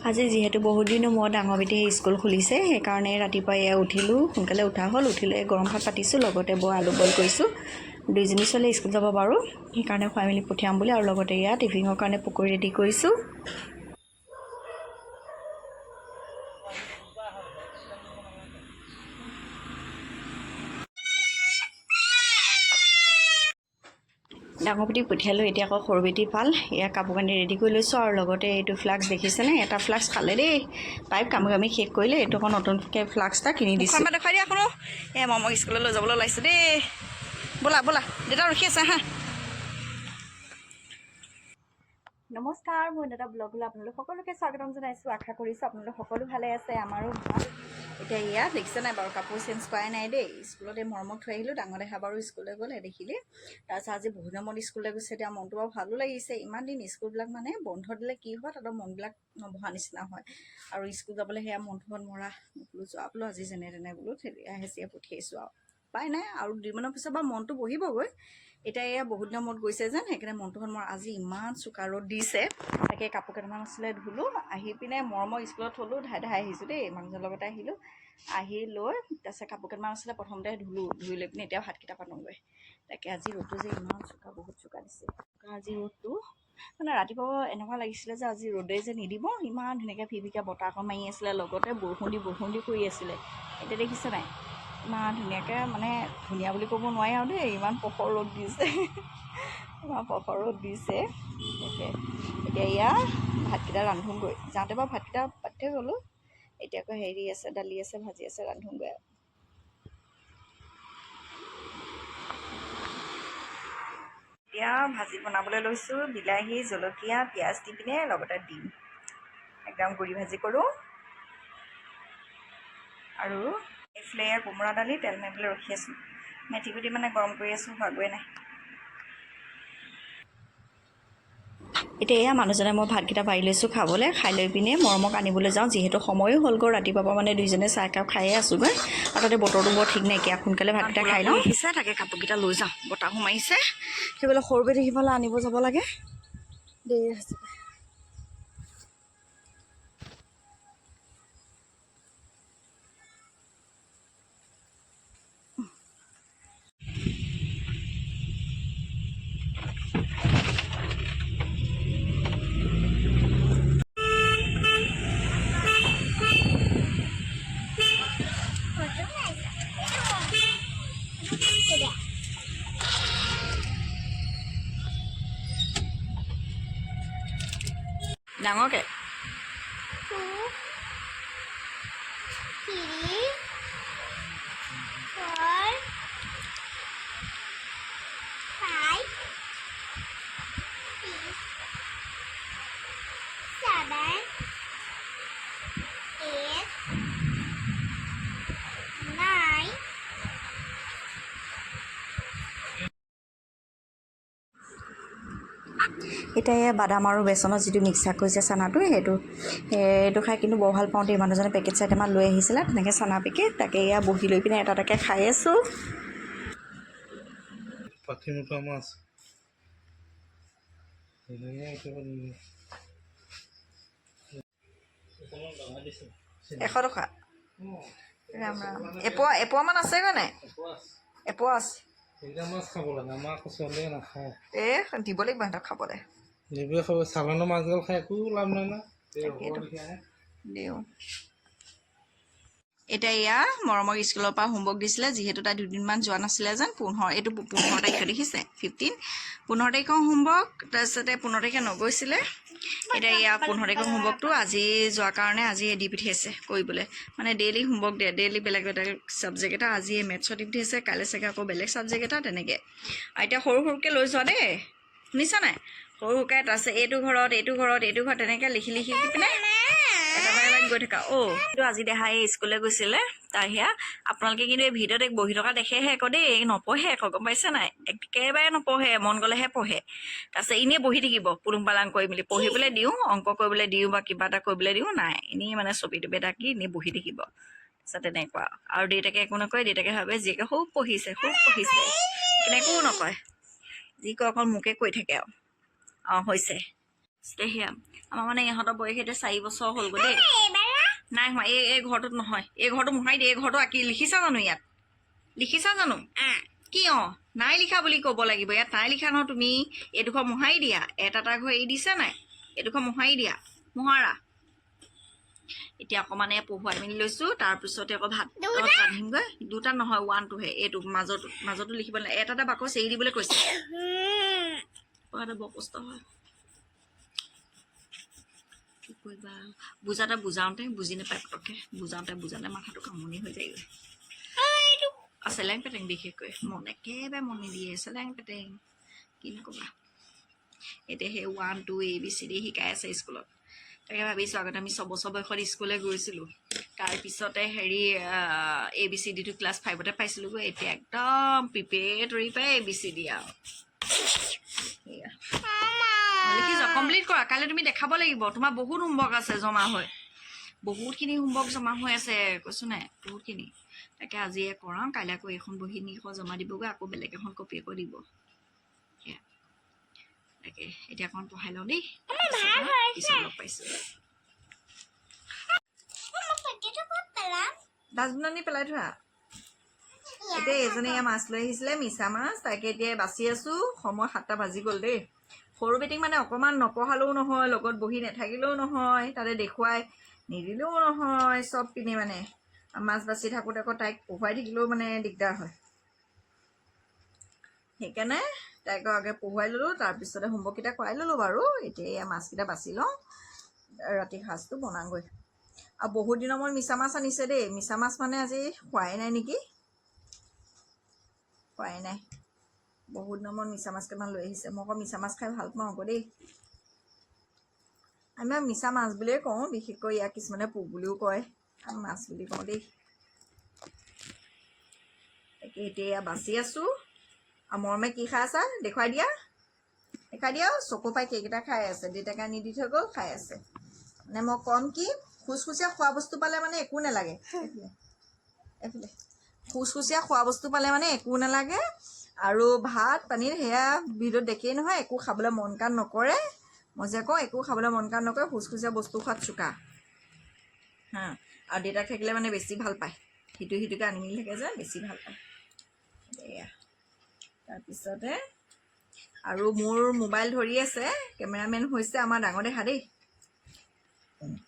আজি যেহেতু বহুত দিনৰ মূৰত ডাঙৰ বেটীয়ে স্কুল খুলিছে সেইকাৰণে ৰাতিপুৱা এয়া উঠিলোঁ সোনকালে উঠা হ'ল উঠিলে গৰম ভাত পাতিছোঁ লগতে আলু বইল কৰিছোঁ দুইজনী ছোৱালী স্কুল যাব বাৰু সেইকাৰণে খুৱাই মেলি পঠিয়াম বুলি আৰু লগতে এয়া টিফিনৰ কাৰণে পকৰি ৰেডি কৰিছোঁ ডাঙৰ বেটীক পঠিয়ালোঁ এতিয়া আকৌ সৰু বেটী পাল এয়া কাপোৰ কানি ৰেডি কৰি লৈছোঁ আৰু লগতে এইটো ফ্লাক্স দেখিছেনে এটা ফ্লাক্স খালে দেই পাইপ কামি শেষ কৰিলে এইটো আকৌ নতুনকৈ ফ্লাক্স এটা কিনি দিছোঁ দেখুৱাই দিয়া কোনো এই মই স্কুললৈ যাবলৈ ওলাইছোঁ দেই ব'লা ব'লা দেউতা ৰখি আছে হা নমস্কাৰ মই দাদা ব্লগলৈ আপোনালোক সকলোকে স্বাগতম জনাইছোঁ আশা কৰিছোঁ আপোনালোক সকলো ভালে আছে আমাৰো ভাল এতিয়া ইয়াত দেখিছে নাই বাৰু কাপোৰ চেঞ্জ কৰাই নাই দেই স্কুলতে মৰমত থৈ আহিলোঁ ডাঙৰ দেহা বাৰু স্কুললৈ গ'লে দেখিলে তাৰপিছত আজি বহুত দিনৰ মূৰত স্কুললৈ গৈছে এতিয়া মনটো বাৰু ভালো লাগিছে ইমান দিন স্কুলবিলাক মানে বন্ধ দিলে কি হয় তাহাঁতৰ মনবিলাক নবহা নিচিনা হয় আৰু স্কুল যাবলৈ সেয়া মনটো মৰা বোলো যোৱা বোলো আজি যেনে তেনে বোলো হেঁচিয়ে পঠিয়াইছোঁ আৰু উপায় নাই আৰু দুদিনমানৰ পিছত বাৰু মনটো বহিবগৈ এতিয়া এয়া বহুত দিনৰ মূৰত গৈছে যেন সেইকাৰণে মনটো মোৰ আজি ইমান চোকা ৰ'দ দিছে তাকে কাপোৰ কেইটামান আছিলে ধুলোঁ আহি পিনে মৰমৰ স্কুলত থ'লোঁ ধাই আহিছোঁ দেই মানুহজনৰ লগতে আহিলোঁ আহি লৈ তাৰপিছত কাপোৰ কেইটামান আছিলে প্ৰথমতে ধুলোঁ ধুই লৈ পিনে এতিয়া ভাতকেইটা পাতোঁগৈ তাকে আজি ৰ'দটো যে ইমান চোকা বহুত চোকা দিছে আজি ৰ'দটো মানে ৰাতিপুৱা এনেকুৱা লাগিছিলে যে আজি ৰ'দে যে নিদিব ইমান ধুনীয়াকৈ ফিৰফিৰকৈ বতাহ অকণ মাৰি আছিলে লগতে বৰষুণ দি কৰি আছিলে এতিয়া দেখিছে নাই ইমান ধুনীয়াকৈ মানে ধুনীয়া বুলি ক'ব নোৱাৰি আৰু দেই ইমান প্ৰখৰ ৰ'দ দিছে ইমান প্ৰখৰ ৰ'দ দিছে তাকে এতিয়া এয়া ভাতকেইটা ৰান্ধোগৈ যাওঁতে বাৰু ভাতকেইটা পাতি থৈ গ'লোঁ এতিয়া আকৌ হেৰি আছে দালি আছে ভাজি আছে ৰান্ধোগৈ আৰু এতিয়া ভাজি বনাবলৈ লৈছোঁ বিলাহী জলকীয়া পিঁয়াজ দি পিনে লগতে দিম একদম গুড়ি ভাজি কৰোঁ আৰু এইফালে কোমোৰা দালি তেল মাৰিবলৈ ৰখি আছোঁ মেথি গুটি মানে গৰম কৰি আছোঁ হোৱাগৈ নাই এতিয়া এয়া মানুহজনে মই ভাতকেইটা পাৰি লৈছোঁ খাবলৈ খাই লৈ পিনে মৰমক আনিবলৈ যাওঁ যিহেতু সময়ো হ'লগৈ ৰাতিপুৱাৰ পৰা মানে দুইজনে চাহ একাপ খায়ে আছোঁগৈ আৰু তাতে বতৰটো বৰ ঠিক নাইকিয়া সোনকালে ভাতকেইটা খাই লওঁ আহিছে তাকে কাপোৰকেইটা লৈ যাওঁ বতাহ সোমাইছে সেইবিলাক সৰু বেটী সিফালে আনিব যাব লাগে দেৰি হৈছে ডাঙৰকৈ এতিয়া বাদাম আৰু বেচনৰ যিটো মিক্সাৰ কৰিছে চানাটো সেইটো খাই কিন্তু বৰ ভাল পাওঁ দেই মানুহজনে পেকেট চাইটামান লৈ আহিছিলে তেনেকৈ চানা পেকেট তাকে এয়া বহি লৈ পিনে এটা এটাকৈ খাই আছোঁ $100 ৰাম ৰাম এপোৱামান আছেগৈ নাই এপোৱা আছে মাছ খাব লাগে আমাৰ আকৌ ছোৱালীয়ে নাখায় দিব লাগিব সিহঁতক খাবলৈ নিবই খাব চালানৰ মাছগাল খাই একো লাভ নাই না দিওঁ এতিয়া এয়া মৰমৰ স্কুলৰ পৰা হোমৱৰ্ক দিছিলে যিহেতু তাই দুদিনমান যোৱা নাছিলে যেন 15 তাৰিখে দেখিছে 15 তাৰিখৰ হোমৱৰ্ক তাৰপিছতে 15 তাৰিখে নগৈছিলে এতিয়া এয়া 15 তাৰিখৰ হোমৱৰ্কটো আজি যোৱাৰ কাৰণে আজি দি পঠিয়াইছে কৰিবলৈ মানে ডেইলি হোমৱৰ্ক দিয়ে ডেইলি বেলেগ বেলেগ ছাবজেক্ট এটা আজি মেথছত দি পঠিয়াইছে কাইলৈ চাগে আকৌ বেলেগ ছাবজেক্ট এটা তেনেকৈ আৰু এতিয়া সৰুকৈ লৈ যোৱা দেই শুনিছা নাই সৰুকৈ তাৰপিছত এইটো ঘৰত তেনেকৈ লিখি পিনে এটা গৈ থকা কিন্তু আজি দেহাই স্কুললৈ গৈছিলে তাৰ সেয়া আপোনালোকে কিন্তু এই ভিডিঅ'ত বহি থকা দেখেহে আকৌ দেই নপঢ়ে আকৌ গম পাইছে নাই একেবাৰে নপঢ়ে মন গ'লেহে পঢ়ে তাৰপিছত এনেই বহি থাকিব পুলুং পালাং কৰি মেলি পঢ়িবলৈ দিওঁ অংক কৰিবলৈ দিওঁ বা কিবা এটা কৰিবলৈ দিওঁ নাই এনেই মানে ছবি তবি আঁকি এনেই বহি থাকিব তাৰপিছত তেনেকুৱা আৰু দেউতাকে একো নকয় দেউতাকে ভাবে জীয়েকে খুব পঢ়িছে একো নকয় যি কয় অকল মোকে কৈ থাকে আৰু হৈছে সেয়া আমাৰ মানে ইহঁতৰ বয়স এতিয়া 4 বছৰ হ'ল গৈ দেই নাই হোৱা এই ঘৰটোত নহয় এই ঘৰটো মোহাৰি দিয়ে এই ঘৰটো আঁকি লিখিছা জানো ইয়াত লিখিছা জানো কি নাই লিখা বুলি ক'ব লাগিব ইয়াত নাই লিখা নহয় তুমি এইডোখৰ মোহাৰি দিয়া এটা ঘৰ এৰি দিছা নাই এইডোখৰ মোহাৰি দিয়া মোহাৰা এতিয়া অকণমানে পঢ়ুৱাই মেলি লৈছোঁ তাৰপিছতে আকৌ ভাত ৰান্ধিমগৈ 2টা নহয় 1টোহে এইটো মাজতো লিখিব নালাগে এটা বাকচ এৰি দিবলৈ কৈছে পঢ়াটো বৰ কষ্ট হয় কি কৰিবা বুজাওঁতে বুজি নাপায় পটককৈ বুজাওঁতে মাথাটো কামনি হৈ যায়গৈ চেলেং পেটেং বিশেষকৈ একেবাৰে মন নিদিয়ে চেলেং পেটেং কি নক'বা এতিয়া সেই 1 2 ABCD শিকাই আছে স্কুলত তাকে ভাবিছোঁ আগতে আমি 6 বছৰ বয়সত স্কুললৈ গৈছিলোঁ তাৰপিছতে হেৰি ABCDটো ক্লাছ 5তে পাইছিলোঁগৈ এতিয়া একদম প্ৰিপেৰেটৰী পাই ABCD আৰু সেয়া লিখি যোৱা কমপ্লিট কৰা কাইলৈ তুমি দেখাব লাগিব তোমাৰ বহুত হোমৱৰ্ক আছে জমা হৈ বহুতখিনি হোমৱৰ্ক জমা হৈ আছে কৈছোঁ নাই বহুতখিনি তাকে আজিয়ে কৰাওঁ কাইলৈ আকৌ এইখন বহি নি জমা দিবগৈ আকৌ বেলেগ এখন কপি আকৌ দিব সেয়া তাকে এতিয়া অকণ পঢ়াই লওঁ দেই পিছত লগ পাইছোঁ ডাষ্টবিন আনি পেলাই থোৱা এতিয়া এজনে ইয়াৰ মাছ লৈ আহিছিলে মিছা মাছ তাকে এতিয়া বাচি আছোঁ সময় 7টা বাজি গ'ল দেই সৰু বেটিক মানে অকণমান নপঢ়ালেও নহয় লগত বহি নাথাকিলেও নহয় তাতে দেখুৱাই নিদিলেও নহয় চব পিনে মানে মাছ বাচি থাকোঁতে আকৌ তাইক পঢ়ুৱাই থাকিলেও মানে দিগদাৰ হয় সেইকাৰণে তাইক আগে পঢ়ুৱাই ল'লোঁ তাৰপিছতে হোমৱৰ্ককেইটা কৰাই ল'লোঁ বাৰু এতিয়া এয়া মাছকেইটা বাচি লওঁ ৰাতি সাঁজটো বনাওঁগৈ আৰু বহুত দিনৰ মূৰত মিছা মাছ আনিছে দেই মিছা মাছ মানে আজি খোৱাই নাই নেকি খোৱাই নাই বহুত দিনৰ মূৰত মিছা মাছ কেইটামান লৈ আহিছে মই আকৌ মিছা মাছ খাই ভাল পাওঁ আকৌ দেই আমি মিছা মাছ বুলিয়ে কওঁ বিশেষকৈ ইয়াক কিছুমানে পোক বুলিও কয় আমি মাছ বুলি কওঁ দেই তাকে এতিয়া বাচি আছোঁ আৰু মৰমে কি খাই আছা দেখুৱাই দিয়া চকু পাই কেইকেইটা খাই আছে দেউতাকে আনি দি থৈ গ'ল খাই আছে মানে মই ক'ম কি খুচখুচীয়া খোৱা বস্তু পালে মানে একো নালাগে এইফালে খুচখুচীয়া খোৱা বস্তু পালে মানে একো নালাগে আৰু ভাত পানীৰ সেয়া ভিডিঅ'ত দেখেই নহয় একো খাবলৈ মন কাণ নকৰে মই যে কওঁ একো খাবলৈ মন কাণ নকৰে খুচখুচীয়া বস্তু খোৱাত চোকা আৰু দেউতাক থাকিলে মানে বেছি ভাল পায় সিটোকে আনি মেলি থাকে যে বেছি ভাল পায় এয়া তাৰপিছতে আৰু মোৰ মোবাইল ধৰি আছে কেমেৰামেন হৈছে আমাৰ ডাঙৰ দেহা দেই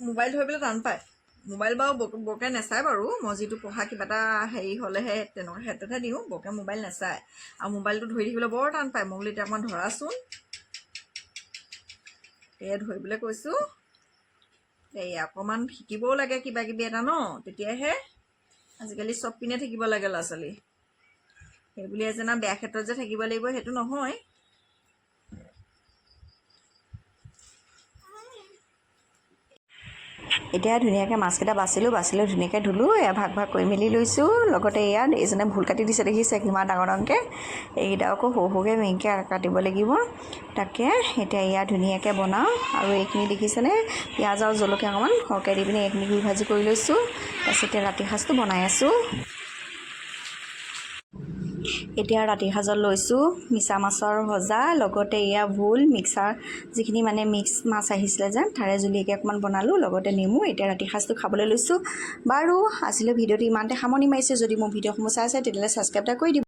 মোবাইল ধৰিবলৈ টান পায় মোবাইল বাৰু বৰকৈ নাচায় বাৰু মই যিটো পঢ়া কিবা এটা হেৰি হ'লেহে তেনেকুৱা ক্ষেত্ৰতহে দিওঁ বৰকৈ মোবাইল নাচায় আৰু মোবাইলটো ধৰি থাকিবলৈ বৰ টান পায় মই বোলো এতিয়া অকণমান ধৰাচোন এয়া ধৰিবলৈ কৈছোঁ এই অকণমান শিকিবও লাগে কিবা কিবি এটা ন তেতিয়াহে আজিকালি চব পিনে থাকিব লাগে ল'ৰা ছোৱালী সেইবুলি যেন বেয়া ক্ষেত্ৰত যে থাকিব লাগিব সেইটো নহয় এতিয়া ধুনীয়াকৈ মাছকেইটা বাচিলোঁ ধুনীয়াকৈ ধুলোঁ এয়া ভাগ কৰি মেলি লৈছোঁ লগতে ইয়াত এইজনে ভুল কাটি দিছে দেখিছে কিমান ডাঙৰকৈ এইকেইটা আকৌ সৰুকৈ মেইনকৈ কাটিব লাগিব তাকে এতিয়া ইয়াত ধুনীয়াকৈ বনাওঁ আৰু এইখিনি দেখিছেনে পিঁয়াজ আৰু জলকীয়া অকণমান সৰহকৈ দি পিনে এইখিনি গুড়ি ভাজি কৰি লৈছোঁ তাৰপিছত এতিয়া ৰাতি সাঁজটো বনাই আছোঁ এতিয়া ৰাতি সাঁজত লৈছোঁ মিছা মাছৰ ভজা লগতে এয়া ভোল মিক্সাৰ যিখিনি মানে মিক্স মাছ আহিছিলে যে তাৰে জুলীয়াকৈ অকণমান বনালোঁ লগতে নেমু এতিয়া ৰাতি সাঁজটো খাবলৈ লৈছোঁ বাৰু আজিলৈ ভিডিঅ'টো ইমানতে সামৰণি মাৰিছোঁ যদি মোৰ ভিডিঅ'সমূহ চাই আছে তেতিয়াহ'লে ছাবস্ক্ৰাইব এটা কৰি দিব